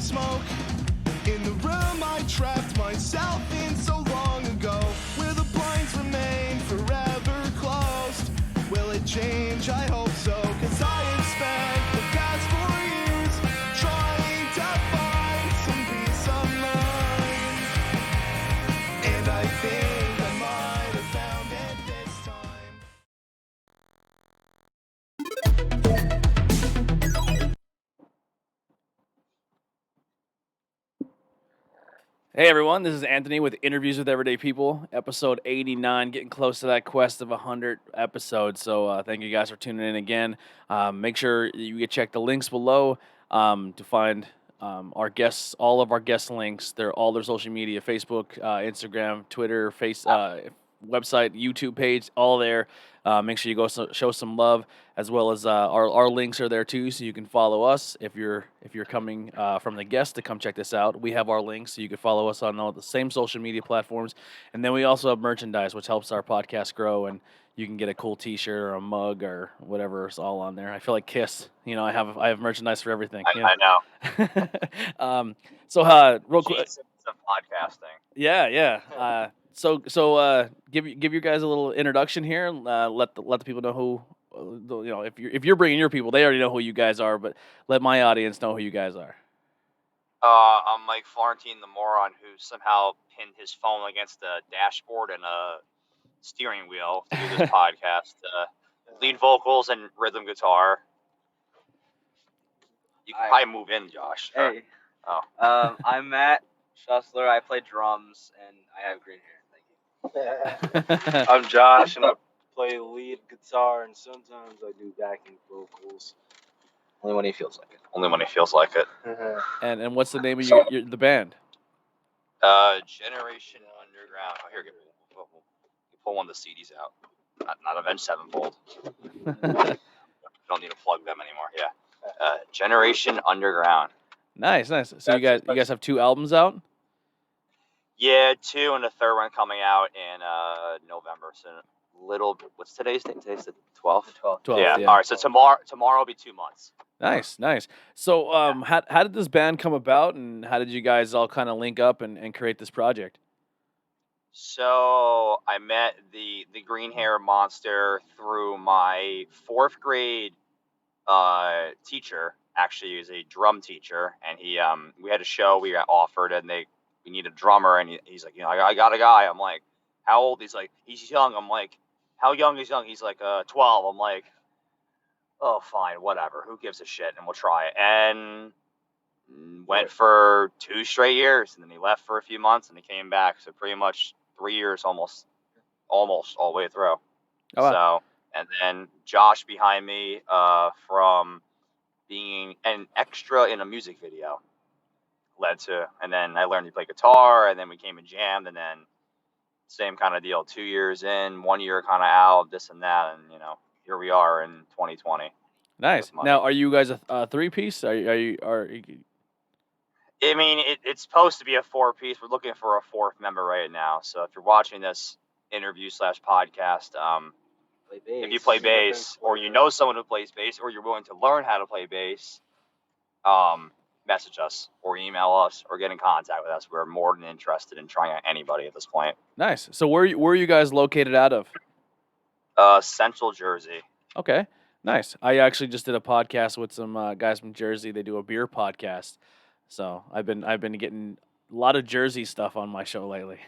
smoke. In the room I trapped myself in so long ago, where the blinds remain forever closed. Will it change? I hope so, 'cause I have spent the past 4 years trying to find some peace of mind. And I think I might have found it this time. Hey everyone, this is Anthony with Interviews with Everyday People, episode 89, getting close to that quest of 100 episodes. So thank you guys for tuning in again. Make sure you can check the links below to find our guests, all of our guest links. They're all their social media, Facebook, Instagram, Twitter, website, YouTube page, all there. Make sure you go show some love, as well as our links are there too, so you can follow us if you're coming from the guest to come check this out. We have our links, so you can follow us on all the same social media platforms, and then we also have merchandise, which helps our podcast grow. And you can get a cool T-shirt or a mug or whatever is all on there. I feel like Kiss. I have merchandise for everything. I know. Real quick. Jesus of podcasting. Yeah. So give you guys a little introduction here. Let the people know who, if you're bringing your people, they already know who you guys are. But let my audience know who you guys are. I'm Mike Florentine, the moron who somehow pinned his phone against the dashboard and a steering wheel to do this podcast. Lead vocals and rhythm guitar. You can probably move in, Josh. Hey. Oh. I'm Matt Schussler. I play drums and I have green hair. Thank you. I'm Josh and I play lead guitar and sometimes I do backing vocals. Only when he feels like it. Only when he feels like it. And what's the name of the band? Generation Underground. Oh, here, we'll pull one of the CDs out. Not Avenged Sevenfold. Don't need to plug them anymore. Yeah. Generation Underground. Nice. So you guys have 2 albums out? Yeah, 2, and the third one coming out in November. So what's today's date? Today's the 12th? 12th, yeah. All right, so tomorrow will be 2 months. Nice. So how did this band come about, and how did you guys all kind of link up and create this project? So I met the green hair monster through my 4th grade teacher. Actually, he was a drum teacher, and he we had a show we got offered, and we need a drummer, and he's like, I got a guy. I'm like, how old? He's like, he's young. I'm like, how young is young? He's like 12. I'm like, oh, fine, whatever. Who gives a shit? And we'll try it. And went for 2 straight years, and then he left for a few months, and he came back. So pretty much 3 years, almost all the way through. Oh, wow. So, and then Josh behind me from being an extra in a music video led to, and then I learned to play guitar, and then we came and jammed, and then same kind of deal. 2 years in, 1 year kind of out, this and that, and here we are in 2020. Nice. Now, are you guys a 3-piece? Are you? I mean, it's supposed to be a 4-piece. We're looking for a 4th member right now. So if you're watching this interview/podcast, if you play bass, or you know someone who plays bass, or you're willing to learn how to play bass, message us or email us or get in contact with us. We're more than interested in trying out anybody at this point. Nice. So where are you guys located out of? Central Jersey. Okay. Nice. I actually just did a podcast with some guys from Jersey. They do a beer podcast. So I've been getting a lot of Jersey stuff on my show lately.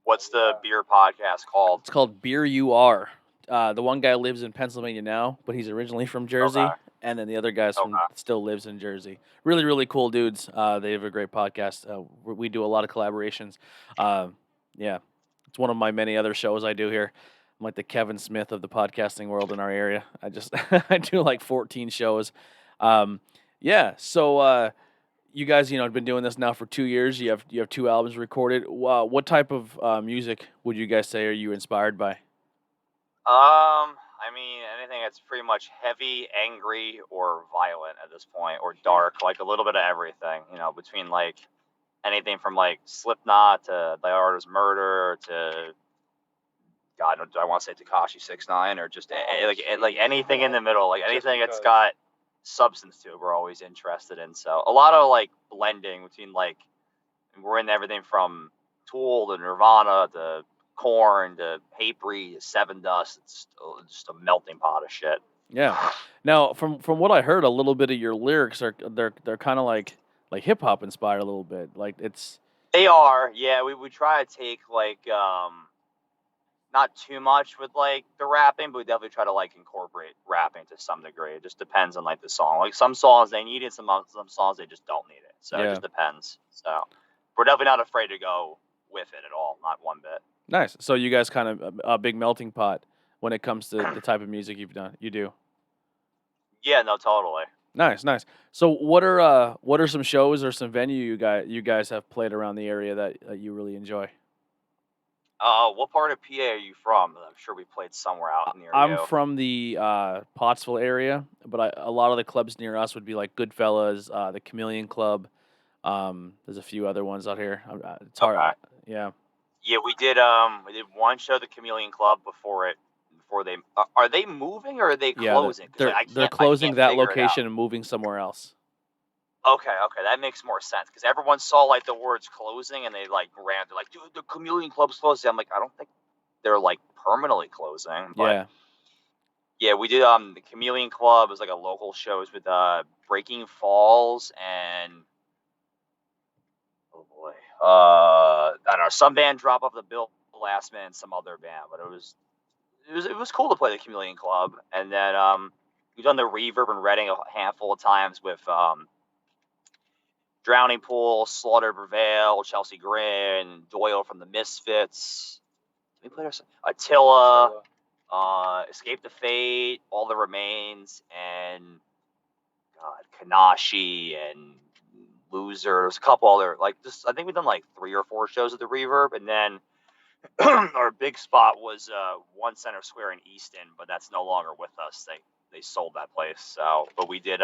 What's the beer podcast called? It's called Beer You Are. The one guy lives in Pennsylvania now, but he's originally from Jersey. Okay. And then the other guy still lives in Jersey. Really, really cool dudes. They have a great podcast. We do a lot of collaborations. Yeah, it's one of my many other shows I do here. I'm like the Kevin Smith of the podcasting world in our area. I do like 14 shows. Yeah, so you guys, have been doing this now for 2 years. You have 2 albums recorded. Wow, what type of music would you guys say are you inspired by? I mean, anything that's pretty much heavy, angry, or violent at this point, or dark, like a little bit of everything, between like anything from like Slipknot to The Artist Murder to, God, do I want to say Tekashi 6ix9ine or just like anything in the middle, like anything that's got substance to it we're always interested in. So a lot of like blending between like we're in everything from Tool to Nirvana to Korn to Hatebreed to Seven Dust. It's just a melting pot of shit. Yeah. Now, from what I heard, a little bit of your lyrics are they're kind of like hip hop inspired a little bit. Like it's They are, yeah. We try to take like not too much with like the rapping, but we definitely try to like incorporate rapping to some degree. It just depends on like the song. Like some songs they need it, some songs they just don't need it. So it yeah, just depends. So we're definitely not afraid to go with it at all, not one bit. nice. So you guys kind of a big melting pot when it comes to the type of music you do. Yeah, no, totally. Nice, nice. So what are some shows or some venue you guys have played around the area that you really enjoy? What part of PA are you from? I'm sure we played somewhere out near I'm you. from the Pottsville area, but a lot of the clubs near us would be like Goodfellas, the Chameleon Club. There's a few other ones out here. It's hard. Okay. Yeah. Yeah, we did one show, the Chameleon Club, before they are they moving or are they Yeah, closing? 'Cause they're I closing can't that figure it out. location and moving somewhere else. Okay, that makes more sense because everyone saw like the words closing and they like ran. They're like, dude, the Chameleon Club's closing. I'm like, I don't think they're like permanently closing, but Yeah. yeah, we did the Chameleon Club was like a local shows with Breaking Falls and oh boy, I don't know, some band drop off the bill last minute, and some other band, but it was cool to play the Chameleon Club, and then we've done the Reverb in Reading a handful of times with Drowning Pool, Slaughter Prevail, Chelsea Grin, Doyle from the Misfits. We played Attila, Escape the Fate, All the Remains, and God, Kanashi and Loser. There's a couple other like this. I think we've done like 3 or 4 shows at the Reverb, and then our big spot was One Center Square in Easton, but that's no longer with us. They sold that place. So, but we did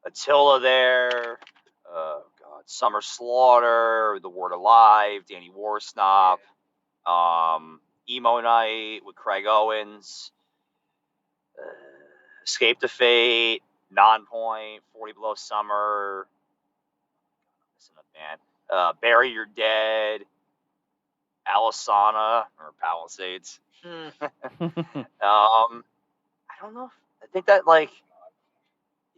Attila there. God, Summer Slaughter, The Word Alive, Danny Warsnop, Emo Night with Craig Owens, Escape the Fate, Non-Point, 40 Below Summer, missing a band, Bury Your Dead, Alisana or Palisades. I don't know. I think that like.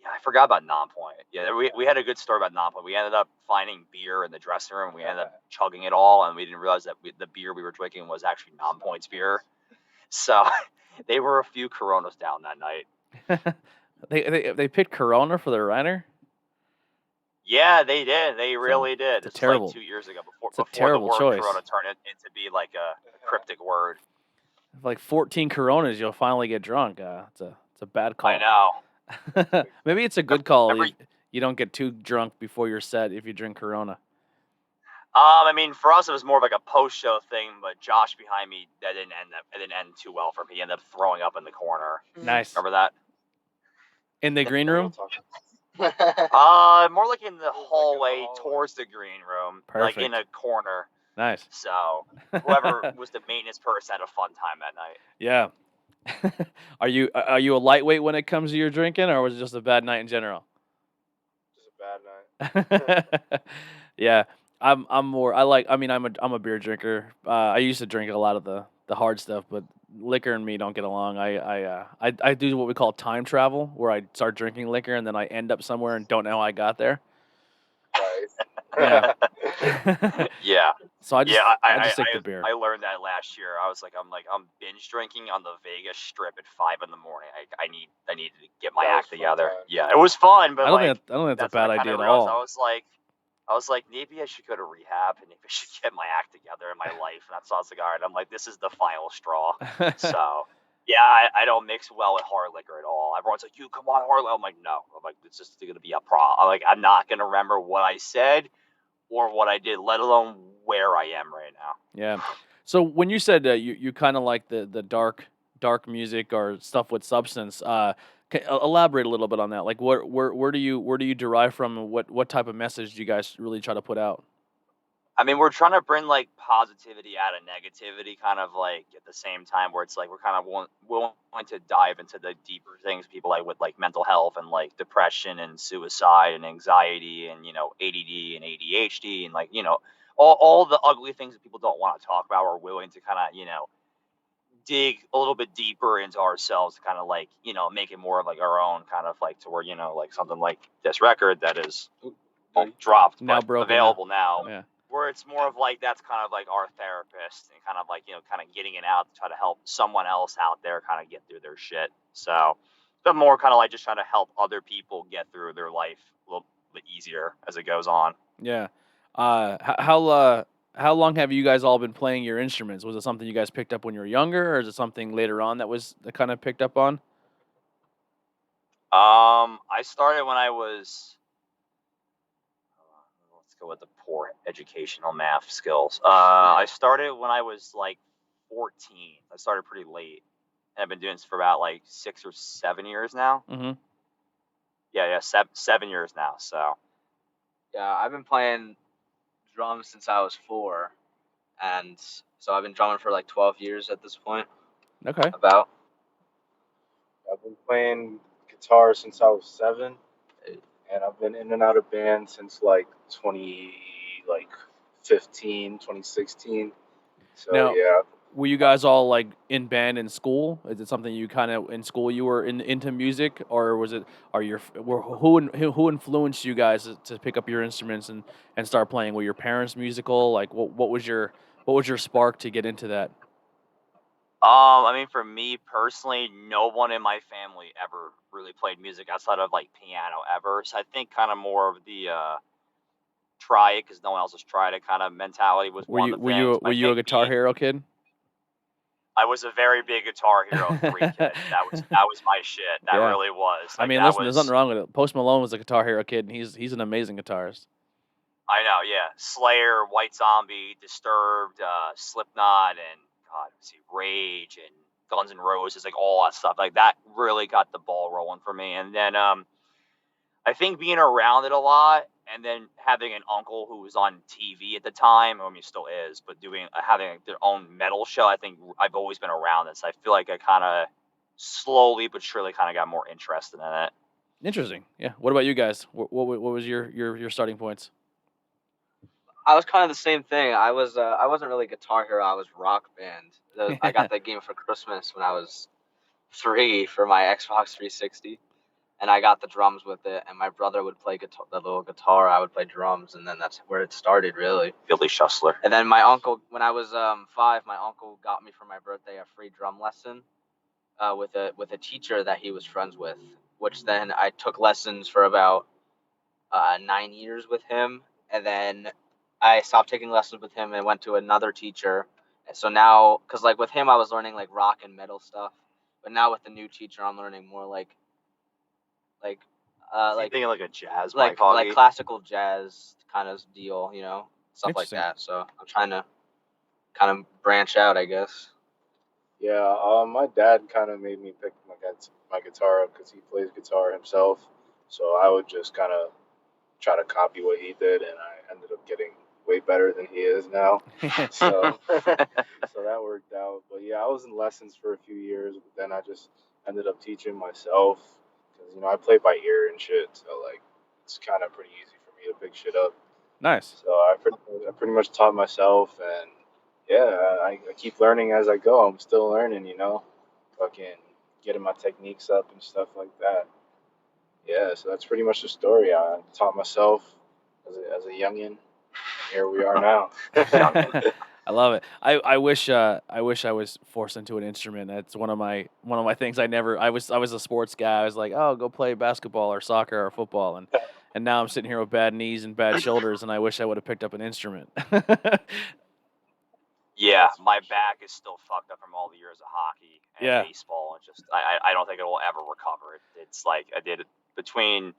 Yeah, I forgot about Non-Point. Yeah, we had a good story about Non-Point. We ended up finding beer in the dressing room. We ended up chugging it all, and we didn't realize that the beer we were drinking was actually Non-Point's beer. So they were a few Coronas down that night. They picked Corona for their runner. Yeah, they did. They really did. It's This terrible. was like 2 years ago before It's a the terrible word choice. Corona turned into be like a cryptic word. Like 14 Coronas, you'll finally get drunk. It's a bad call. I know. Maybe it's a good call. You don't get too drunk before your set if you drink Corona. I mean, for us, it was more of like a post-show thing. But Josh behind me, it didn't end too well for him. He ended up throwing up in the corner. Nice. Remember that? In the green room? More like in the hallway towards the green room, Perfect. like in a corner. Nice. So whoever was the maintenance person had a fun time that night. Yeah. Are you a lightweight when it comes to your drinking, or was it just a bad night in general? Just a bad night. Yeah, I'm more. I'm a beer drinker. I used to drink a lot of the hard stuff, but liquor and me don't get along. I do what we call time travel, where I start drinking liquor and then I end up somewhere and don't know how I got there. Yeah. Yeah. So I just stick to beer. I learned that last year. I'm binge drinking on the Vegas Strip at 5 a.m. I need to get my act together. Yeah, it was fun, but I don't think that's a bad idea at all. I was like, maybe I should go to rehab and maybe I should get my act together in my life. And that's why I was like, all right. I'm like, this is the final straw. So yeah, I don't mix well with hard liquor at all. Everyone's like, you come on hard liquor. I'm like, no. I'm like, it's just going to be a problem. I'm not going to remember what I said or what I did, let alone where I am right now. Yeah. So when you said you kind of like the dark music or stuff with substance, elaborate a little bit on that. Like where do you derive from? And what type of message do you guys really try to put out? I mean, we're trying to bring like positivity out of negativity, kind of like at the same time, where it's like we're kind of willing to dive into the deeper things people like with like mental health and like depression and suicide and anxiety and ADD and ADHD and like all the ugly things that people don't want to talk about. We're willing to kind of dig a little bit deeper into ourselves to kind of like make it more of like our own, kind of like to where like something like this record that is dropped Now but broken available now. Yeah. Where it's more of like that's kind of like our therapist and kind of like kind of getting it out to try to help someone else out there kind of get through their shit. So it's been more kind of like just trying to help other people get through their life a little bit easier as it goes on. Yeah. How long have you guys all been playing your instruments? Was it something you guys picked up when you were younger, or is it something later on that kind of picked up on? I started when I was let's go with the poor educational math skills. I started when I was like 14. I started pretty late, and I've been doing this for about like 6 or 7 years now. Mm-hmm. Yeah, 7 years now. So Yeah, I've been playing drums since I was 4, and so I've been drumming for like 12 years at this point. Okay. About. I've been playing guitar since I was 7, and I've been in and out of bands since like 2016. So Now, yeah, were you guys all like in band in school? Is it something you kind of in school you were into music, or was it? Who influenced you guys to pick up your instruments and start playing? Were your parents musical? Like, what was your spark to get into that? I mean, for me personally, no one in my family ever really played music outside of like piano ever. So I think kind of more of the try it because no one else has tried it kind of mentality was Were one you of the things. were you a Guitar Hero kid? I was a very big Guitar Hero 3 kid. That was my shit. That Yeah. really was. I Like mean, that listen, there's nothing was. wrong with it. Post Malone was a Guitar Hero kid, and he's an amazing guitarist. I know, yeah. Slayer, White Zombie, Disturbed, Slipknot, and God, let's see, Rage and Guns N' Roses, like all that stuff. Like that really got the ball rolling for me. And then I think being around it a lot, and then having an uncle who was on TV at the time, I mean, still is, but having their own metal show. I think I've always been around this. I feel like I kind of slowly but surely kind of got more interested in it. Interesting. Yeah. What about you guys? What was your starting points? I was kind of the same thing. I wasn't really Guitar Hero. I was Rock Band. I got that game for Christmas when I was 3 for my Xbox 360, and I got the drums with it. And my brother would play the little guitar. I would play drums, and then that's where it started, really. Billy Shussler. And then my uncle, when I was 5, my uncle got me for my birthday a free drum lesson with a teacher that he was friends with. Which then I took lessons for about 9 years with him, and then I stopped taking lessons with him and went to another teacher. And so now, because like with him, I was learning like rock and metal stuff, but now with the new teacher, I'm learning more like Thinking like a jazz like classical jazz kind of deal, stuff like Interesting. that. So I'm trying to kind of branch out, I guess. yeah. My dad kind of made me pick my guitar up because he plays guitar himself. So I would just kind of try to copy what he did, and I ended up getting way better than he is now. So so that worked out. But yeah, I was in lessons for a few years, but then I just ended up teaching myself because I play by ear and shit. So like it's kind of pretty easy for me to pick shit up. Nice. So I pretty much taught myself, and yeah, I keep learning as I go. I'm still learning, fucking getting my techniques up and stuff like that. Yeah, so that's pretty much the story. I taught myself as a youngin, and here we are now. I love it. I wish I was forced into an instrument. That's one of my things. I was a sports guy. I was like, oh, go play basketball or soccer or football, and now I'm sitting here with bad knees and bad shoulders, and I wish I would have picked up an instrument. Yeah, my back is still fucked up from all the years of hockey and Yeah. baseball. And just I don't think it will ever recover. It's like I did it between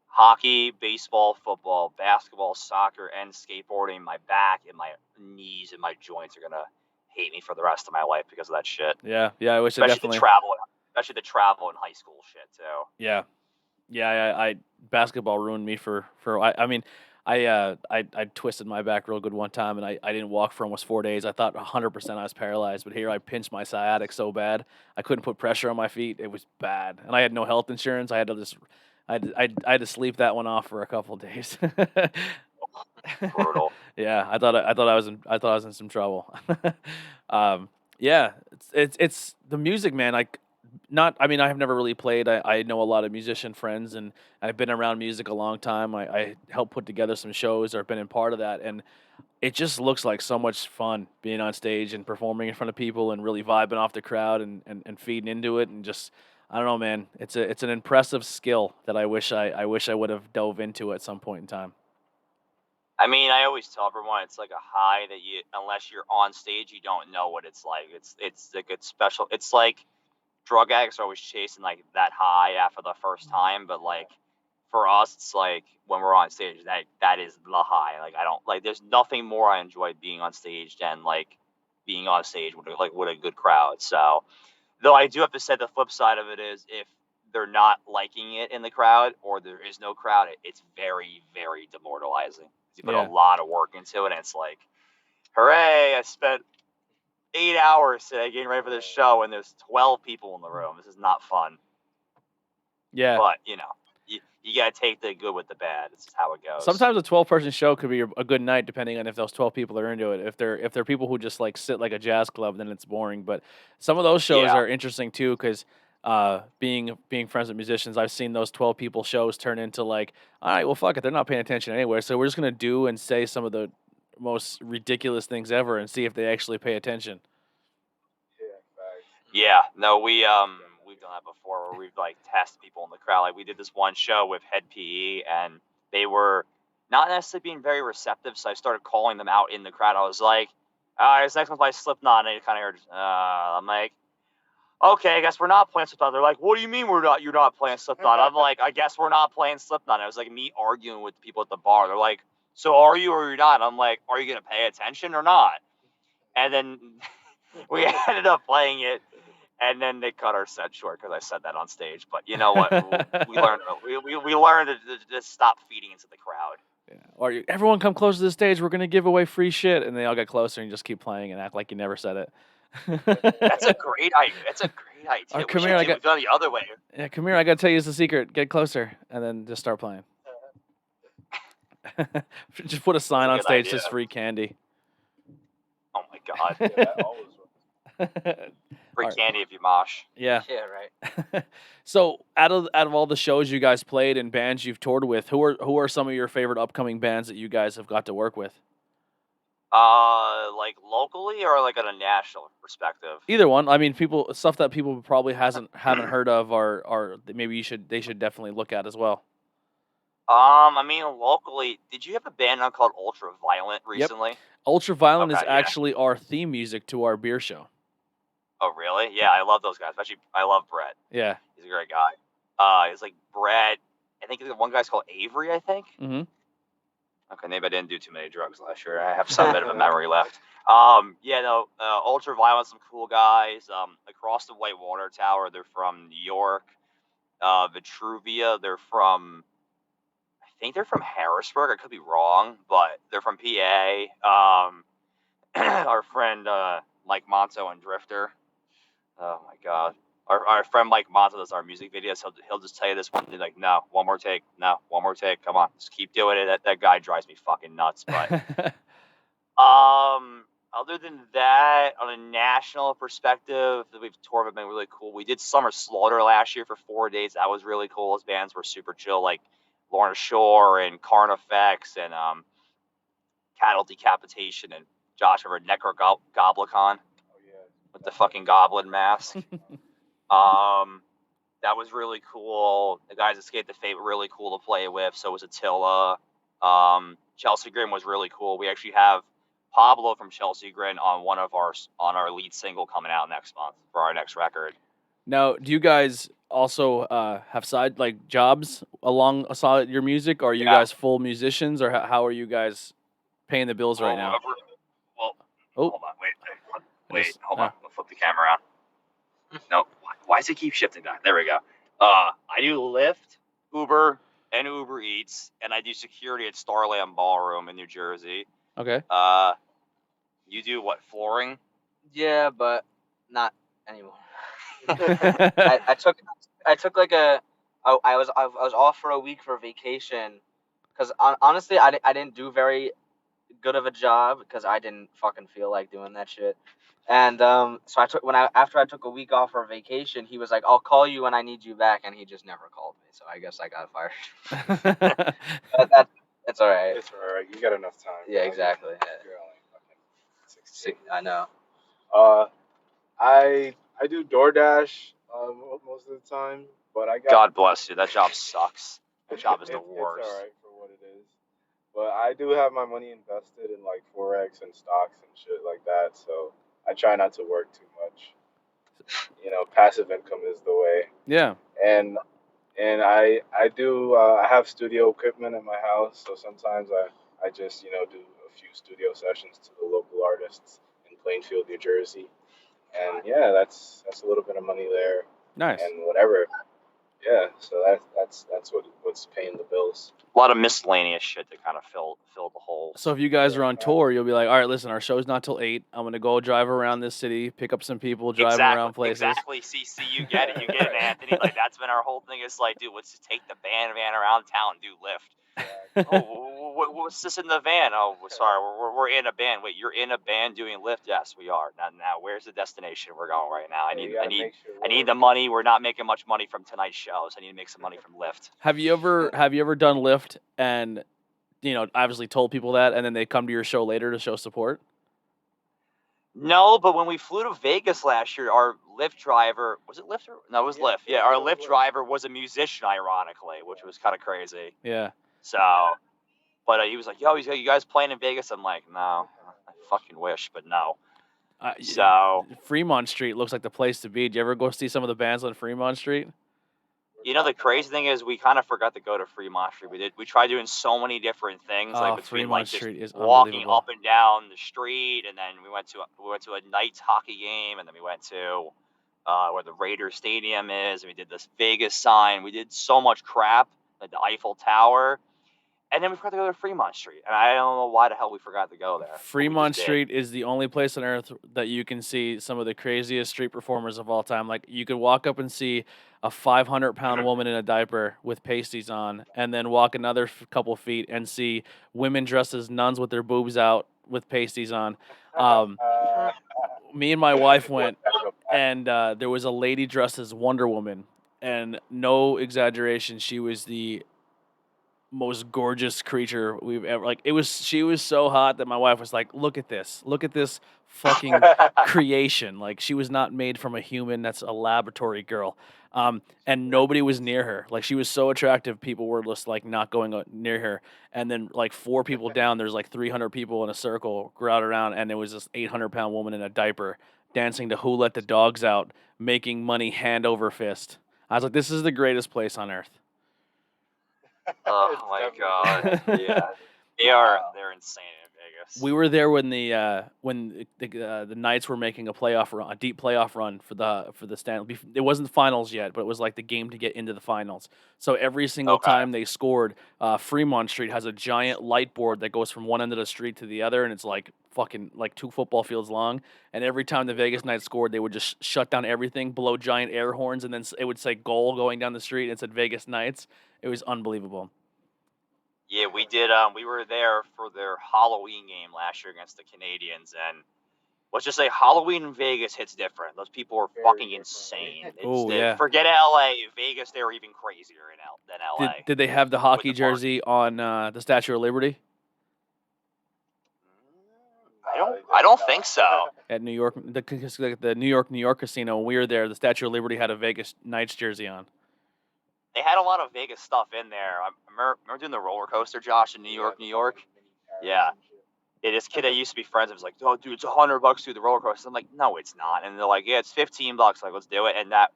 hockey, baseball, football, basketball, soccer, and skateboarding. My back and my knees and my joints are gonna hate me for the rest of my life because of that shit. Yeah, I wish I Especially definitely. the travel in high school shit too. Yeah, Yeah, I basketball ruined me for I mean, I twisted my back real good one time, and I didn't walk for almost 4 days. I thought 100% I was paralyzed, but here I pinched my sciatic so bad I couldn't put pressure on my feet. It was bad, and I had no health insurance. I had to just I had to sleep that one off for a couple of days. Brutal. Yeah, I thought I was in some trouble. um, yeah, it's the music, man. Like, not. I mean, I have never really played. I know a lot of musician friends, and I've been around music a long time. I helped put together some shows or been in part of that, and it just looks like so much fun being on stage and performing in front of people and really vibing off the crowd and feeding into it and just. I don't know, man. It's an impressive skill that I wish I would have dove into at some point in time. I mean, I always tell everyone it's like a high that you, unless you're on stage, you don't know what it's like. It's like it's special. It's like drug addicts are always chasing like that high after the first time, but like for us, it's like when we're on stage, that is the high. Like I don't like. There's nothing more I enjoy being on stage than like being on stage with with a good crowd. So though I do have to say the flip side of it is if they're not liking it in the crowd or there is no crowd, it's very, very demoralizing. You put a Yeah. lot of work into it, and it's like, hooray! I spent 8 hours today getting ready for this show, and there's 12 people in the room. This is not fun. Yeah. But you gotta take the good with the bad. This is how it goes. Sometimes a 12-person show could be a good night, depending on if those 12 people are into it. If they're people who just like sit like a jazz club, then it's boring. But some of those shows Yeah. are interesting too, because being friends with musicians, I've seen those 12 people shows turn into like, all right, well, fuck it, they're not paying attention anyway, so we're just gonna do and say some of the most ridiculous things ever and see if they actually pay attention. Yeah, facts. Yeah, no, we've done that before where we've like tested people in the crowd. Like we did this one show with Head PE, and they were not necessarily being very receptive. So I started calling them out in the crowd. I was like, "All right, this next one's by Slipknot," and they kind of heard. I'm like, "Okay, I guess we're not playing Slipknot." They're like, "What do you mean we're not? You're not playing Slipknot?" I'm like, "I guess we're not playing Slipknot." And it was like me arguing with people at the bar. They're like, "So are you or you're not?" And I'm like, "Are you gonna pay attention or not?" And then we ended up playing it. And then they cut our set short because I said that on stage. But you know what? We learned we learned to stop feeding into the crowd. Yeah. Or everyone come close to the stage. We're gonna give away free shit, and they all get closer and just keep playing and act like you never said it. That's a great idea. That's a great idea. Oh, We come should here, I do got- it the other way. Yeah, come here. I gotta tell you, it's a secret. Get closer, and then just start playing. Just put a sign a on good stage, idea. just free candy. Oh my god. Yeah, that always works. Free Alright. candy if you mosh. Yeah. Yeah, right. So out of all the shows you guys played and bands you've toured with, who are some of your favorite upcoming bands that you guys have got to work with? Like locally or like on a national perspective? Either one. I mean, stuff that people probably haven't heard of, or maybe they should definitely look at as well. I mean locally, did you have a band on called Ultra Violent recently? Ultraviolent is Okay, yeah. actually our theme music to our beer show. Oh really? Yeah, I love those guys. Especially I love Brett. Yeah. He's a great guy. It's like Brett. I think the one guy's called Avery, I think. Mm-hmm. Okay, maybe I didn't do too many drugs last year. I have some bit of a memory left. Yeah, no, Ultraviolent, some cool guys. Across the White Water Tower, they're from New York. Vitruvia, I think they're from Harrisburg. I could be wrong, but they're from PA. Our friend Mike Monto and Drifter. Oh my God. Our friend Mike Monto does our music videos. He'll just tell you this one thing like, no, one more take. No, one more take. Come on, just keep doing it. That guy drives me fucking nuts. But other than that, on a national perspective, we've toured have been really cool. We did Summer Slaughter last year for 4 days. That was really cool. Those bands were super chill, like Lorna Shore and Carnifex and Cattle Decapitation and Josh over Necrogoblicon Oh yeah. with the fucking goblin mask. That was really cool. The guys at Escape the Fate were really cool to play with. So was Attila. Chelsea Grin was really cool. We actually have Pablo from Chelsea Grin on our lead single coming out next month for our next record. Now, do you guys also have side like jobs alongside your music? Or are you Yeah. guys full musicians, or how are you guys paying the bills right now? Well, Oh, hold on, wait, just- hold on. I'll flip the camera around. No, why does it keep shifting back? There we go. I do Lyft, Uber and Uber Eats, and I do security at Starland Ballroom in New Jersey. Okay. You do what, flooring? Yeah, but not anymore. I took like I was off for a week for vacation because honestly I didn't do very good of a job because I didn't fucking feel like doing that shit. And so after I took a week off for vacation, he was like, "I'll call you when I need you back," and he just never called me. So I guess I got fired. That's all right. It's alright. You got enough time. Yeah, exactly. Yeah. You're only fucking 16. I know. I do DoorDash most of the time, but I got. God bless you. That job sucks. That job is the It's worst. alright for what it is. But I do have my money invested in like Forex and stocks and shit like that, so I try not to work too much. Passive income is the way. Yeah. And I do I have studio equipment in my house, so sometimes I just do a few studio sessions to the local artists in Plainfield, New Jersey, and yeah, that's a little bit of money there, Nice. and whatever. Yeah, so that's what's paying the bills. A lot of miscellaneous shit to kind of fill the hole. So if you guys are on tour, you'll be like, all right, listen, our show's not till 8. I'm gonna go drive around this city, pick up some people, drive them around places. Exactly. See, you get it. You get it, Anthony. Like that's been our whole thing. It's like, dude, let's just take the van around town and do Lyft. Oh, what's this in the van? Oh, sorry, we're in a band. Wait, you're in a band doing Lyft? Yes, we are. Now, where's the destination we're going right now? I need the money. We're not making much money from tonight's show, so I need to make some money from Lyft. Have you ever done Lyft and obviously told people that, and then they come to your show later to show support? No, but when we flew to Vegas last year, our Lyft driver, was it Lyft? No, it was Lyft. Yeah, our Lyft driver was a musician, ironically, which was kind of crazy. Yeah. So, but he was like, yo, you guys playing in Vegas? I'm like, no, I fucking wish, but no. So Fremont Street looks like the place to be. Did you ever go see some of the bands on Fremont Street? The crazy thing is we kind of forgot to go to Fremont Street. We tried doing so many different things, like between Fremont just Street is walking up and down the street, and then we went to a Knights hockey game, and then we went to where the Raiders Stadium is, and we did this Vegas sign. We did so much crap, like the Eiffel Tower. And then we forgot to go to Fremont Street. And I don't know why the hell we forgot to go there. Fremont Street is the only place on earth that you can see some of the craziest street performers of all time. Like, you could walk up and see a 500-pound woman in a diaper with pasties on, and then walk another couple feet and see women dressed as nuns with their boobs out with pasties on. Me and my wife went, and there was a lady dressed as Wonder Woman. And no exaggeration, she was the most gorgeous creature we've ever she was so hot that my wife was like, look at this fucking creation. Like, she was not made from a human. That's a laboratory girl. And nobody was near her. Like, she was so attractive, people were just like not going near her. And then like 4 people down, there's like 300 people in a circle crowded around, and there was this 800-pound woman in a diaper dancing to Who Let the Dogs Out, making money hand over fist. I was like, this is the greatest place on earth. Oh my god! Yeah, they're insane in Vegas. We were there when the Knights were making a deep playoff run for the Stanley. It wasn't the finals yet, but it was like the game to get into the finals. So every single time they scored, Fremont Street has a giant light board that goes from one end of the street to the other, and it's like fucking like 2 football fields long. And every time the Vegas Knights scored, they would just shut down everything, blow giant air horns, and then it would say goal going down the street, and it said Vegas Knights. It was unbelievable. Yeah, we did. We were there for their Halloween game last year against the Canadians, and let's just say Halloween in Vegas hits different. Those people are fucking insane. Forget LA. Vegas, they're even crazier than LA. Did they have the hockey jersey on the Statue of Liberty? I don't think so. At New York, the New York casino, when we were there, the Statue of Liberty had a Vegas Knights jersey on. They had a lot of Vegas stuff in there. I remember doing the roller coaster, Josh, in New York. Yeah. This kid I used to be friends with was like, oh, dude, it's $100 to do the roller coaster. I'm like, no, it's not. And they're like, yeah, it's $15. Like, let's do it. And that,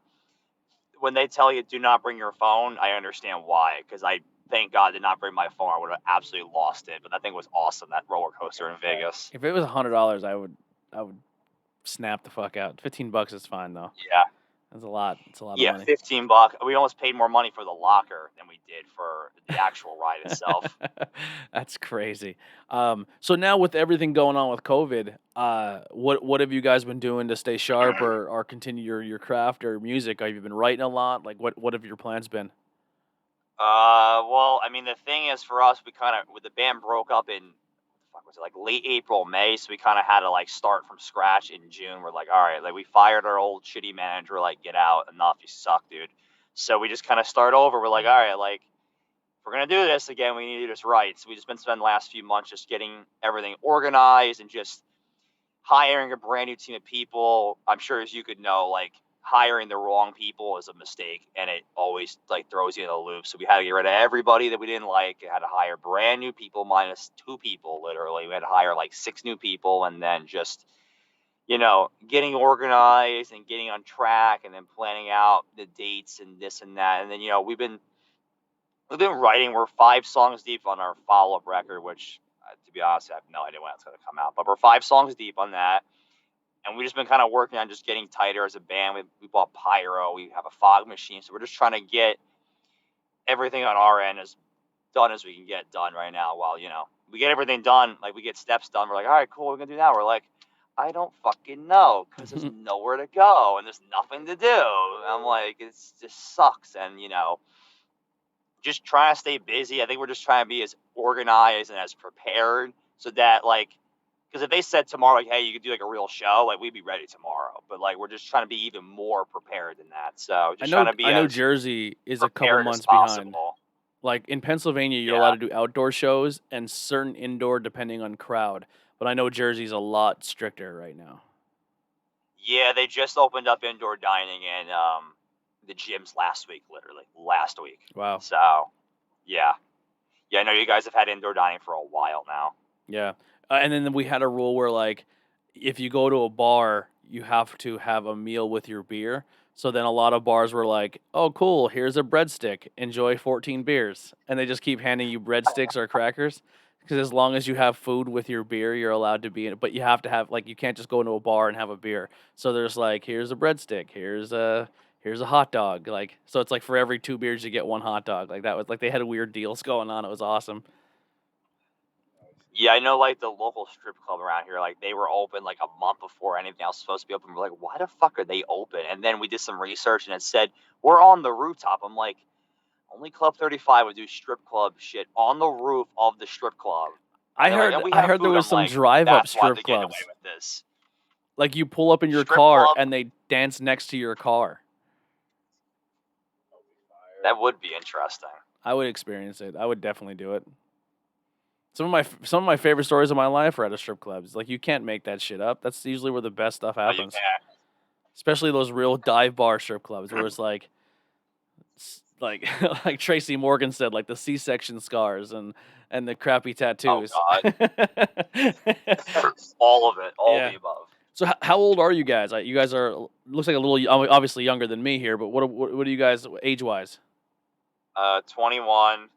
when they tell you do not bring your phone, I understand why. Because I, thank God, did not bring my phone. I would have absolutely lost it. But that thing was awesome, that roller coaster in Vegas. If it was $100, I would snap the fuck out. $15 is fine though. Yeah. That's a lot. It's a lot of Yeah, money. $15. We almost paid more money for the locker than we did for the actual ride itself. That's crazy. So now with everything going on with COVID, what have you guys been doing to stay sharp or continue your craft or music? Have you been writing a lot? Like what have your plans been? Well, I mean, the thing is for us, we kind of, with the band broke up in, fuck, was it like late April, May? So we kind of had to like start from scratch in June. We're like, all right, like we fired our old shitty manager, like get out, enough, you suck, dude. So we just kind of start over. We're like, all right, like if we're gonna do this again, we need to do this right. So we just been spending the last few months just getting everything organized and just hiring a brand new team of people. I'm sure, as you could know, like hiring the wrong people is a mistake, and it always like throws you in a loop. So we had to get rid of everybody that we didn't like. We had to hire brand new people minus 2 people. Literally, we had to hire like 6 new people, and then just getting organized and getting on track, and then planning out the dates and this and that. And then we've been writing. We're 5 songs deep on our follow-up record, which, to be honest, I have no idea when it's going to come out. But we're 5 songs deep on that, and we've just been kind of working on just getting tighter as a band. We bought pyro. We have a fog machine, so we're just trying to get everything on our end as done as we can get done right now. While we get everything done, like we get steps done, we're like, all right, cool, what are we gonna do now? We're like, I don't fucking know, because there's nowhere to go and there's nothing to do. And I'm like, it just sucks. And just trying to stay busy. I think we're just trying to be as organized and as prepared, so that because if they said tomorrow, like, hey, you could do like a real show, like we'd be ready tomorrow. But like we're just trying to be even more prepared than that. So just trying to be I know as Jersey is a couple prepared as months behind. possible. Like in Pennsylvania, you're Yeah. allowed to do outdoor shows and certain indoor depending on crowd. But I know Jersey's a lot stricter right now. Yeah, they just opened up indoor dining in the gyms last week, literally last week. Wow. So yeah, I know you guys have had indoor dining for a while now. Yeah. And then we had a rule where like if you go to a bar, you have to have a meal with your beer. So then a lot of bars were like, "Oh, cool, here's a breadstick. Enjoy 14 beers." And they just keep handing you breadsticks or crackers because as long as you have food with your beer, you're allowed to be in it. But you have to have like you can't just go into a bar and have a beer. So there's like, "Here's a breadstick. Here's a hot dog." Like so it's like for every 2 beers you get 1 hot dog. Like that was like they had weird deals going on. It was awesome. Yeah, I know, like the local strip club around here, like they were open like a month before anything else was supposed to be open. We're like, why the fuck are they open? And then we did some research and it said we're on the rooftop. I'm like, only Club 35 would do strip club shit on the roof of the strip club. I And they're like, heard "And we I have heard there food." was I'm some like, drive-up that's why strip they're getting away clubs. with this. Like you pull up in your Strip car club. and they dance next to your car. That would be interesting. I would experience it. I would definitely do it. Some of my favorite stories of my life are at a strip clubs. Like you can't make that shit up. That's usually where the best stuff No, you happens. can't. Especially those real dive bar strip clubs where it's like like Tracy Morgan said, like the C-section scars and the crappy tattoos. God. All of it, all Yeah. the above. So how old are you guys? You guys are looks like a little obviously younger than me here, but what are you guys age wise? 21.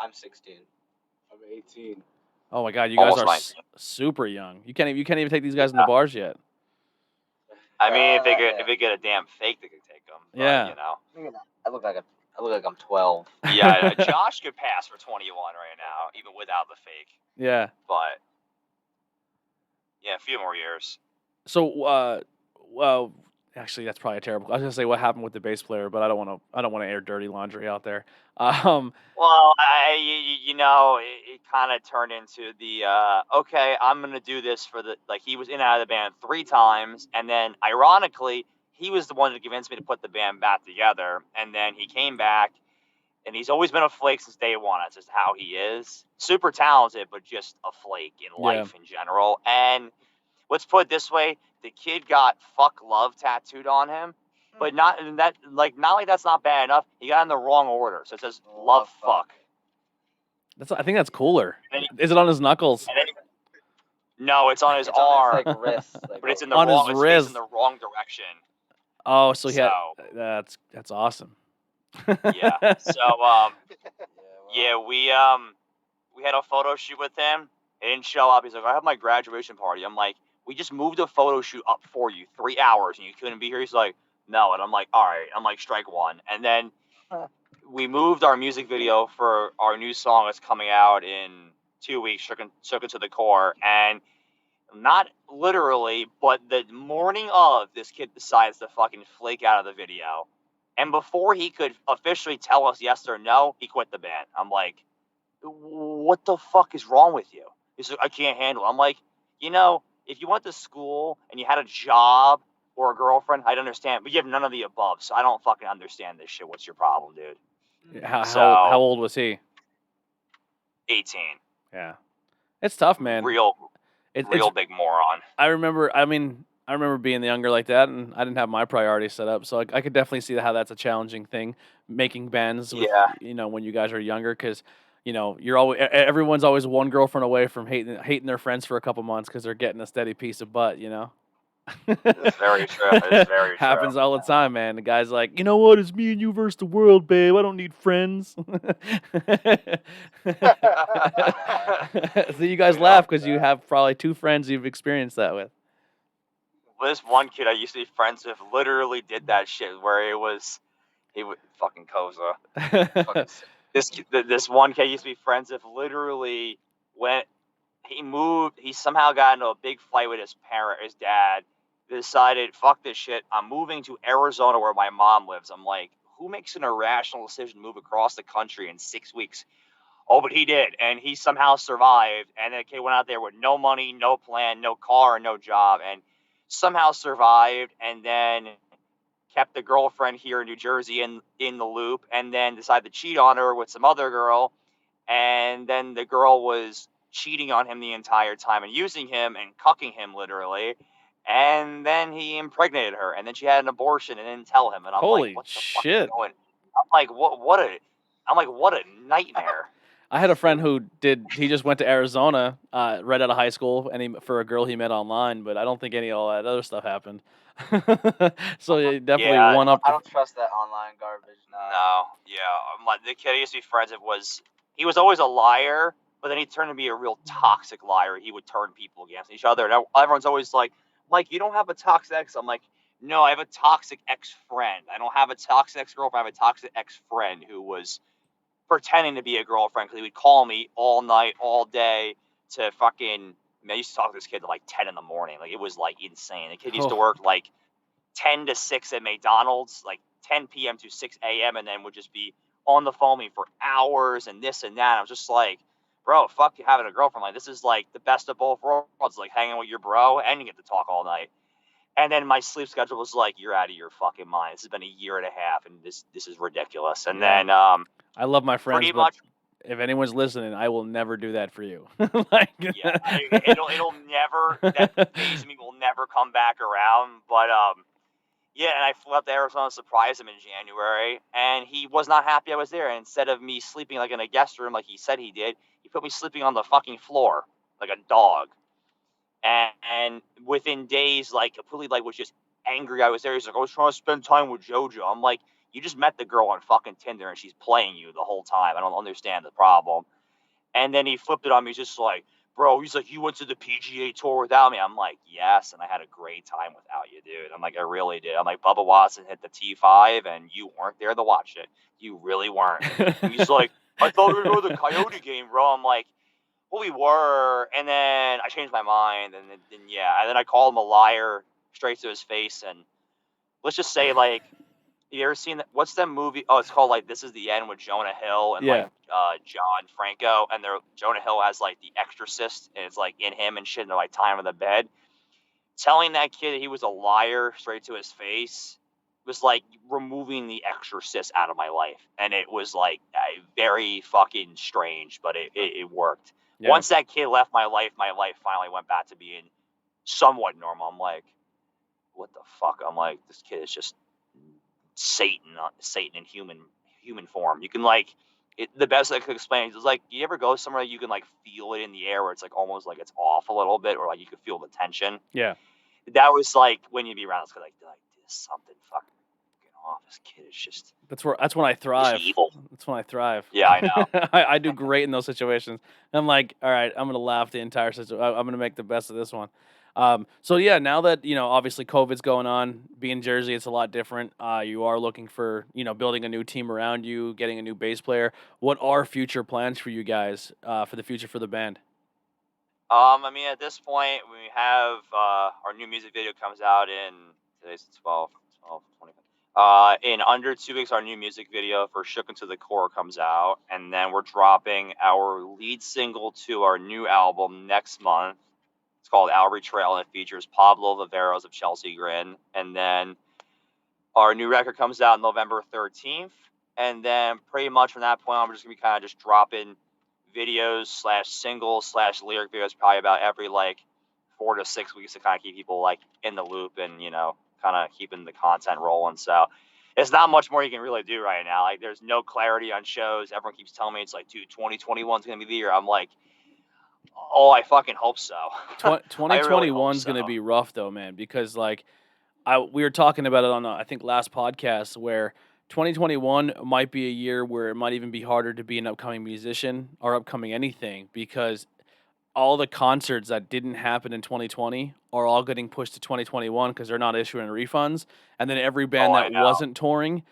I'm 16. I'm 18. Oh my god, you guys Almost are 19. super young. You can't even take these guys in the bars yet. I mean, if Yeah. they get a damn fake, they could take them. But, Yeah. I look like I'm 12. Yeah, Josh could pass for 21 right now, even without the fake. Yeah. But yeah, a few more years. So well, actually that's probably terrible. I was gonna say what happened with the bass player, but I don't want to air dirty laundry out there. Well, it kind of turned into the okay, I'm gonna do this for the he was in and out of the band 3 times, and then ironically he was the one that convinced me to put the band back together, and then he came back, and he's always been a flake since day one. That's just how he is. Super talented, but just a flake in life in general. And let's put it this way: the kid got "fuck love" tattooed on him. But not only that's not bad enough, he got in the wrong order. So it says love fuck. I think that's cooler. And Is it on his knuckles? No, it's on his It's on arm. his, wrist. But it's in the On his wrong. It's wrist. facing the wrong direction. Oh, so that's awesome. Yeah. So yeah, we had a photo shoot with him. He didn't show up. He's like, I have my graduation party. I'm like, we just moved a photo shoot up for you 3 hours and you couldn't be here. He's like, no. And I'm like, all right. I'm like, strike one. And then we moved our music video for our new song that's coming out in 2 weeks, Shook It to the Core. And not literally, but the morning of, this kid decides to fucking flake out of the video. And before he could officially tell us yes or no, he quit the band. I'm like, what the fuck is wrong with you? He's like, I can't handle it. I'm like, if you went to school and you had a job or a girlfriend, I'd understand. But you have none of the above, so I don't fucking understand this shit. What's your problem, dude? How old was he? 18. Yeah, it's tough, man. Real It's big moron. I remember being younger like that, and I didn't have my priorities set up, so I could definitely see how that's a challenging thing, making bands with, Yeah. when you guys are younger, because, you're always, everyone's always one girlfriend away from hating their friends for a couple months because they're getting a steady piece of butt, It's very true. It's very true. Happens all the time, man. The guy's like, you know what? It's me and you versus the world, babe. I don't need friends. So you guys laugh because you have probably 2 friends you've experienced that with. This one kid I used to be friends with literally did that shit where he would fucking Koza. This one kid I used to be friends with literally went. He somehow got into a big fight with his dad, decided, fuck this shit, I'm moving to Arizona where my mom lives. I'm like, who makes an irrational decision to move across the country in 6 weeks? Oh, but he did, and he somehow survived, and the kid went out there with no money, no plan, no car, no job, and somehow survived, and then kept the girlfriend here in New Jersey in the loop, and then decided to cheat on her with some other girl, and then the girl was cheating on him the entire time and using him and cucking him literally, and then he impregnated her, and then she had an abortion and didn't tell him, and I'm Holy like, what the shit. fuck is going? I'm like, what a nightmare. I had a friend who he just went to Arizona right out of high school, and for a girl he met online, but I don't think any of all that other stuff happened. So he definitely Yeah, one up. I don't trust that online garbage. No, yeah. The kid I used to be friends with he was always a liar, but then he turned to be a real toxic liar. He would turn people against each other. And everyone's always like, Mike, you don't have a toxic ex. I'm like, no, I have a toxic ex-friend. I don't have a toxic ex-girlfriend. I have a toxic ex-friend who was pretending to be a girlfriend because he would call me all night, all day to fucking. I used to talk to this kid at like 10 in the morning. Like, it was like insane. The kid used to work like 10 to 6 at McDonald's, like 10 p.m. to 6 a.m., and then would just be on the phone with me for hours and this and that. I was just like, bro, fuck you having a girlfriend. Like, this is like the best of both worlds, like hanging with your bro and you get to talk all night. And then my sleep schedule was like, you're out of your fucking mind. This has been a year and a half, and this is ridiculous. And then I love my friends, pretty but much, if anyone's listening, I will never do that for you. Like, yeah, it'll never, that phase of me will never come back around. But yeah, and I flew out to Arizona to surprise him in January, and he was not happy I was there. And instead of me sleeping like in a guest room like he said he did, he put me sleeping on the fucking floor like a dog. And within days, like, completely, like, was just angry I was there. He's like, I was trying to spend time with JoJo. I'm like, you just met the girl on fucking Tinder, and she's playing you the whole time. I don't understand the problem. And then he flipped it on me. He's just like, bro, he's like, you went to the PGA Tour without me. I'm like, yes, and I had a great time without you, dude. I'm like, I really did. I'm like, Bubba Watson hit the T5, and you weren't there to watch it. You really weren't. And he's like, I thought we were going to the Coyote game, bro. I'm like, well, we were, and then I changed my mind, and then and then I called him a liar straight to his face, and let's just say, like, you ever seen that? What's that movie? Oh, it's called, like, This Is the End with Jonah Hill and like John Franco, and Jonah Hill has like the exorcist, and it's like in him and shit, and they're like tying him in the bed. Telling that kid that he was a liar straight to his face was like removing the exorcist out of my life, and it was like very fucking strange, but it worked. Yeah. Once that kid left my life finally went back to being somewhat normal. I'm like, what the fuck? I'm like, this kid is just Satan in human form. You can like the best I could explain is like, you ever go somewhere you can like feel it in the air where it's like almost like it's off a little bit, or like you could feel the tension. Yeah. That was like when you'd be around, it's like there's something fucking off. This kid is just. That's when I thrive. Evil. That's when I thrive. Yeah, I know. I do great in those situations. I'm like, all right, I'm gonna laugh the entire situation. I'm gonna make the best of this one. So yeah, now that obviously COVID's going on, being Jersey, it's a lot different. You are looking for building a new team around you, getting a new bass player. What are future plans for you guys for the future for the band? I mean, at this point, we have our new music video comes out in today's 20. In under 2 weeks, our new music video for "Shook Into the Core" comes out, and then we're dropping our lead single to our new album next month. It's called "Our Betrayal," and it features Pablo Viveros of Chelsea Grin, and then our new record comes out November 13th, and then pretty much from that point on, we're just gonna be kind of just dropping videos slash singles slash lyric videos probably about every like 4 to 6 weeks to kind of keep people like in the loop and kind of keeping the content rolling. So it's not much more you can really do right now. Like there's no clarity on shows. Everyone keeps telling me it's like, dude, 2021 is gonna be the year. I'm like, oh, I fucking hope so. I really hope 2021's so. gonna be rough though, man, because like we were talking about it on I think last podcast where 2021 might be a year where it might even be harder to be an upcoming musician or upcoming anything because all the concerts that didn't happen in 2020 are all getting pushed to 2021 because they're not issuing refunds, and then every Oh, band I that know. wasn't touring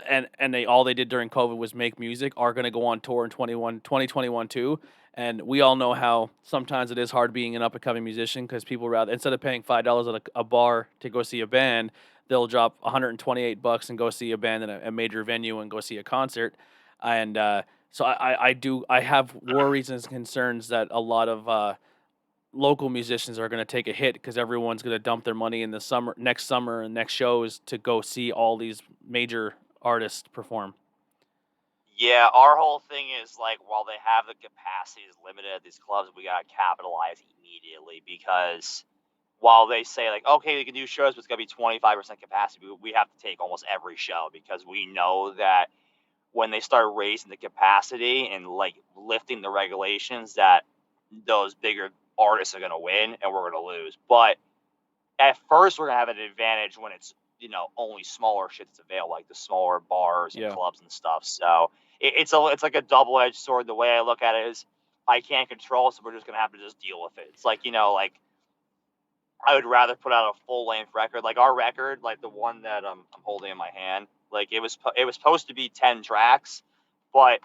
and they all they did during COVID was make music are going to go on tour in 2021 too. And we all know how sometimes it is hard being an up and coming musician because people rather instead of paying $5 at a bar to go see a band, they'll drop $128 and go see a band in a major venue and go see a concert. And so I have worries and concerns that a lot of local musicians are going to take a hit because everyone's going to dump their money in the next summer and next shows to go see all these major artists perform. Yeah, our whole thing is like, while they have the capacity is limited at these clubs, we gotta capitalize immediately because while they say like, okay, we can do shows, but it's gonna be 25% capacity, we have to take almost every show because we know that when they start raising the capacity and like lifting the regulations, that those bigger artists are gonna win and we're gonna lose. But at first we're gonna have an advantage when it's only smaller shit that's available, like the smaller bars and Yeah. clubs and stuff. So it's like a double edged sword. The way I look at it is I can't control, so we're just gonna have to just deal with it. It's like like I would rather put out a full length record, like our record, like the one that I'm holding in my hand. Like it was supposed to be 10 tracks, but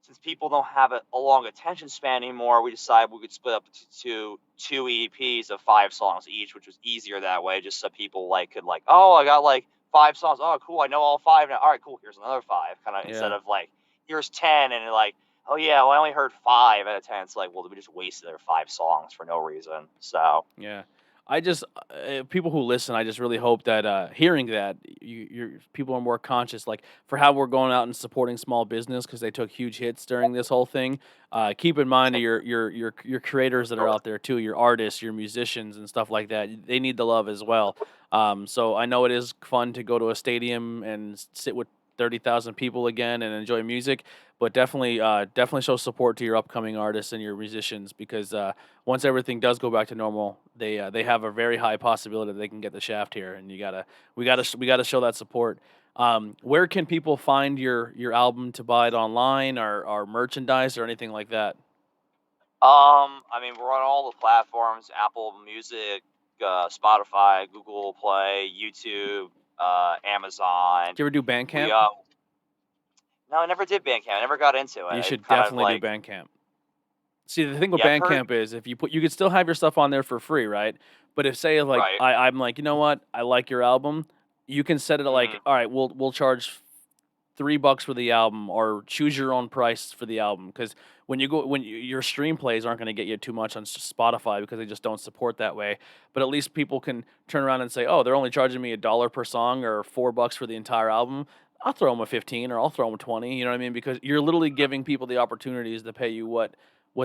since people don't have a long attention span anymore, we decided we could split up to two EPs of 5 songs each, which was easier that way, just so people could oh, I got like 5 songs. Oh, cool, I know all 5 now. All right, cool. Here's another 5. Kind of instead Yeah. of like here's 10 and like, oh yeah, well I only heard 5 out of 10. It's like, well, we just wasted their 5 songs for no reason. So Yeah. I just people who listen, I just really hope that hearing that people are more conscious, like for how we're going out and supporting small business because they took huge hits during this whole thing. Keep in mind your creators that are out there too, your artists, your musicians, and stuff like that. They need the love as well. So I know it is fun to go to a stadium and sit with 30,000 people again and enjoy music, but definitely show support to your upcoming artists and your musicians because once everything does go back to normal, they have a very high possibility that they can get the shaft here, and we gotta show that support. Where can people find your album to buy it online or merchandise or anything like that? I mean, we're on all the platforms: Apple Music, Spotify, Google Play, YouTube, Amazon. Did you ever do We Bandcamp? No, I never did Bandcamp. I never got into it. You I should kind of definitely do like, Bandcamp. See, the thing with yeah, I've heard, Bandcamp is if you could still have your stuff on there for free, right? But if say like right. I'm like, you know what, I like your album, you can set it at like, Mhm. all right, we'll charge $3 for the album, or choose your own price for the album. Because your stream plays aren't going to get you too much on Spotify because they just don't support that way. But at least people can turn around and say, oh, they're only charging me $1 per song or $4 for the entire album. I'll throw them a 15 or I'll throw them 20. You know what I mean? Because you're literally giving people the opportunities to pay you what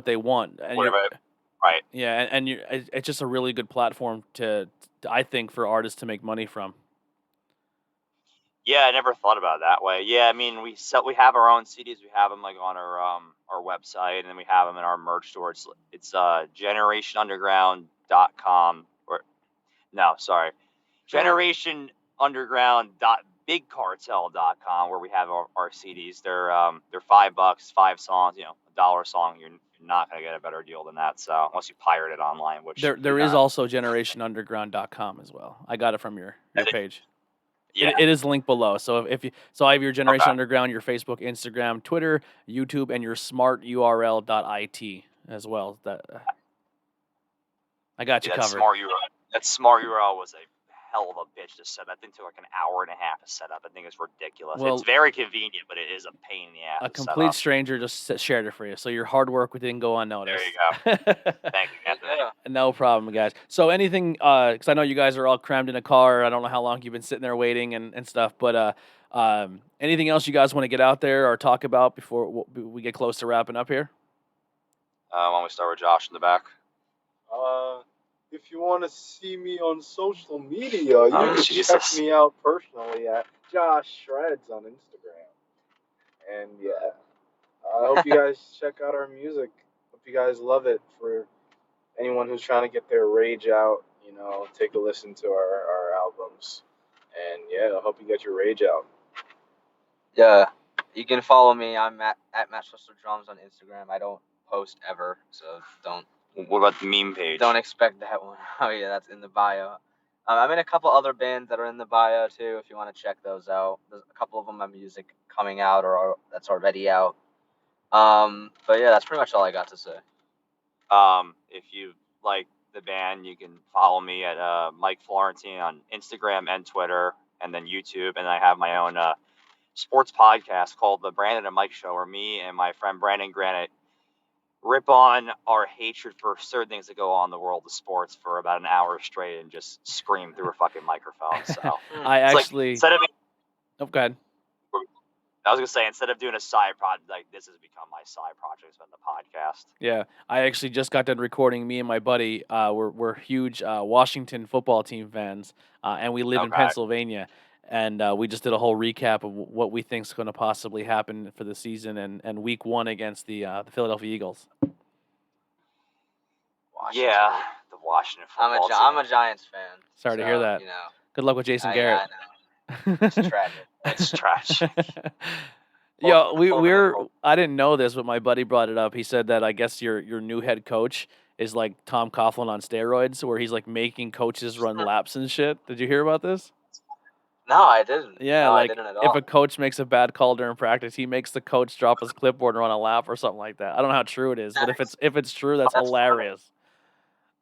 they want, and you're Whatever. Right. yeah, and it's just a really good platform I think for artists to make money from. Yeah, I never thought about it that way. Yeah, I mean, we have our own CDs. We have them like on our website, and then we have them in our merch store. It's generationunderground.com, or no, sorry, generationunderground.bigcartel.com, where we have our CDs. They're $5, 5 songs, $1 a song. You're not gonna get a better deal than that. So unless you pirate it online, which There is also generationunderground.com as well. I got it from your page. Yeah. It is linked below. So if you I have your Generation Okay. Underground, your Facebook, Instagram, Twitter, YouTube, and your smarturl.it as well. That I got you that covered. smart URL was a hell of a bitch to set. That thing took like an hour and a half to set up. I think it's ridiculous. Well, it's very convenient, but it is a pain in the ass. A to set complete up. stranger just shared it for you, so your hard work didn't go unnoticed. There you go. Thank you, Anthony. No problem, guys. So anything, because I know you guys are all crammed in a car. I don't know how long you've been sitting there waiting and stuff, but anything else you guys want to get out there or talk about before we get close to wrapping up here? Why don't we start with Josh in the back? If you want to see me on social media, you can check me out personally at Josh Shreds on Instagram. And yeah, I hope you guys check out our music. Hope you guys love it. For anyone who's trying to get their rage out, take a listen to our albums. And yeah, I hope you get your rage out. Yeah, you can follow me. I'm at Manchester Drums on Instagram. I don't post ever, so don't. What about the meme page? Don't expect that one. Oh yeah, that's in the bio. I'm in a couple other bands that are in the bio too. If you want to check those out, there's a couple of them have music coming out or that's already out. But yeah, that's pretty much all I got to say. If you like the band, you can follow me at Mike Florentine on Instagram and Twitter, and then YouTube. And I have my own sports podcast called The Brandon and Mike Show, where me and my friend Brandon Granite rip on our hatred for certain things that go on in the world of sports for about an hour straight and just scream through a fucking microphone. So I actually instead of go ahead. I was gonna say, instead of doing a side project, like this has become my side project, it's been the podcast. Yeah, I actually just got done recording. Me and my buddy, we're huge Washington football team fans, and we live in Pennsylvania. And we just did a whole recap of what we think is going to possibly happen for the season and week 1 against the Philadelphia Eagles. Washington. Yeah, the Washington football team. I'm a Giants fan. Sorry to hear that. Good luck with Jason Garrett. I know. It's tragic. It's tragic. Yo, I didn't know this, but my buddy brought it up. He said that I guess your new head coach is like Tom Coughlin on steroids, where he's like making coaches run laps and shit. Did you hear about this? No, I didn't. Yeah, no, like I didn't at all. If a coach makes a bad call during practice, he makes the coach drop his clipboard and run a lap or something like that. I don't know how true it is, but if it's true, that's hilarious.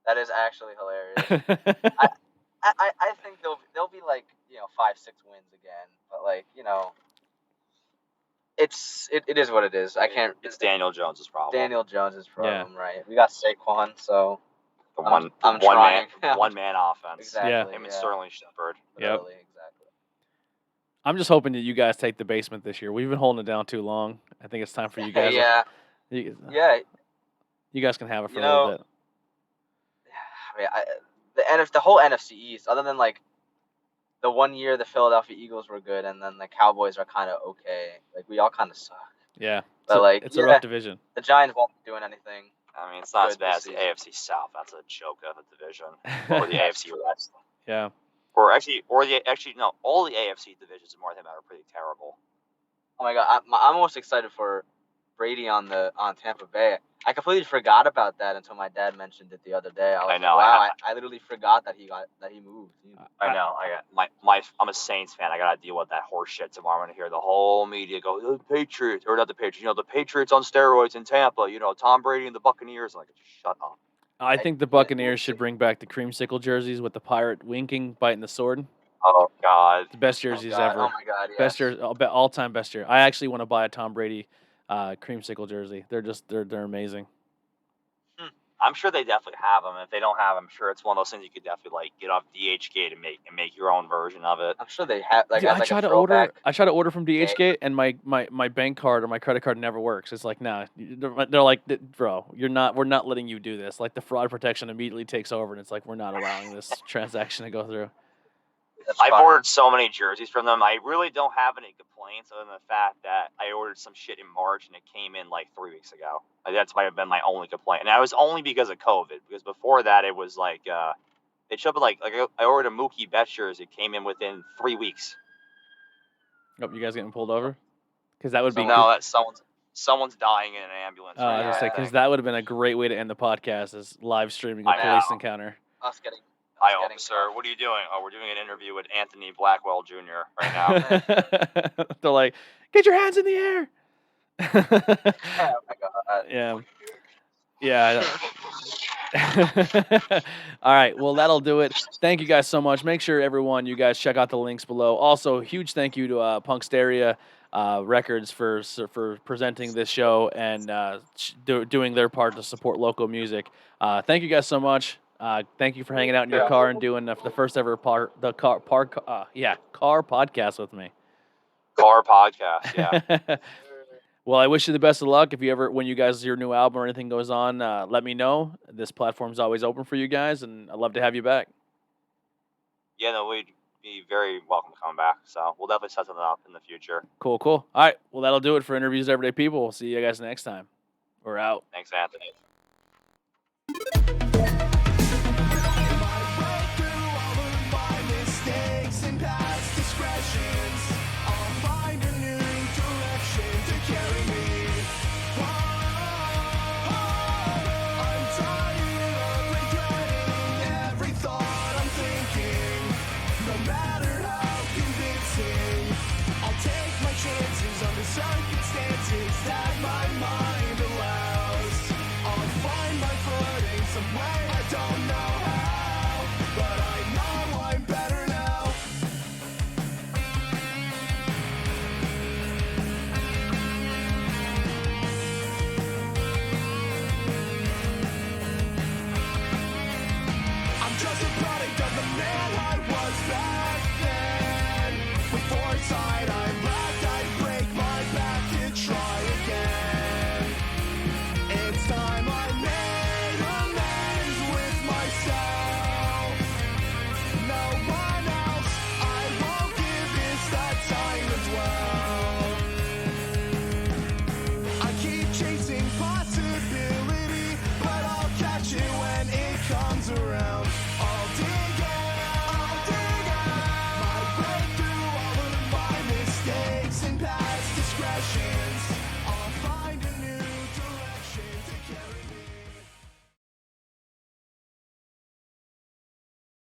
That is actually hilarious. I think they'll be like 5-6 wins again, but like it is what it is. I can't. It's Daniel Jones's problem. Daniel Jones's problem, right? We got Saquon, so I'm one trying. one man offense. Exactly. Yeah. Him and Sterling Shepard. Yep. Exactly. I'm just hoping that you guys take the basement this year. We've been holding it down too long. I think it's time for you guys. Yeah. You guys can have it for a little bit. I mean, the whole NFC East, other than like the one year the Philadelphia Eagles were good, and then the Cowboys are kind of okay. Like we all kind of suck. Yeah. But it's a rough division. The Giants won't be doing anything. I mean, it's not as bad as the AFC South. That's a joke of a division. Or the AFC West. Yeah. All the AFC divisions in North America are pretty terrible. Oh my God, I'm most excited for Brady on Tampa Bay. I completely forgot about that until my dad mentioned it the other day. I know. Wow, I literally forgot that he moved. I know. I'm a Saints fan. I gotta deal with that horse shit tomorrow. I'm gonna hear the whole media go, the Patriots, or not the Patriots. The Patriots on steroids in Tampa. Tom Brady and the Buccaneers. Like, just shut up. I think the Buccaneers should bring back the creamsicle jerseys with the pirate winking, biting the sword. Oh God, the best jerseys ever. Oh my God, yes. Best jersey, all-time best jersey. I actually want to buy a Tom Brady creamsicle jersey. They're amazing. I'm sure they definitely have them. If they don't have them, I'm sure it's one of those things you could definitely get off DHgate and make your own version of it. I'm sure they have. Dude, I try to order from DHgate, and my bank card or my credit card never works. It's like, nah. They're like, bro, we're not letting you do this. Like the fraud protection immediately takes over, and it's like we're not allowing this transaction to go through. I've ordered so many jerseys from them. I really don't have any complaints other than the fact that I ordered some shit in March and it came in like 3 weeks ago. That might have been my only complaint. And that was only because of COVID. Because before that, it was like, it showed up like I ordered a Mookie Betts jersey. It came in within 3 weeks. Oh, you guys getting pulled over? Because that would be... No, that's someone's... someone's dying in an ambulance I right was now. gonna say, I because think. that would have been a great way to end the podcast, is live streaming a I know. police encounter. Us getting. Hi, getting officer. cuffed. What are you doing? Oh, we're doing an interview with Anthony Blackwell Jr. right now. They're like, get your hands in the air. Oh my god. Yeah. Yeah. All right. Well, that'll do it. Thank you guys so much. Make sure everyone, you guys check out the links below. Also, huge thank you to Punkstyria Records for presenting this show and doing their part to support local music. Thank you guys so much. Thank you for hanging out in your car and doing the first ever car podcast with me. Car podcast, yeah. Well, I wish you the best of luck. If you ever, when your new album or anything goes on, let me know. This platform's always open for you guys, and I'd love to have you back. Yeah, no, we'd be very welcome to come back. So we'll definitely set something up in the future. Cool. All right. Well, that'll do it for Interviews with Everyday People. We'll see you guys next time. We're out. Thanks, Anthony.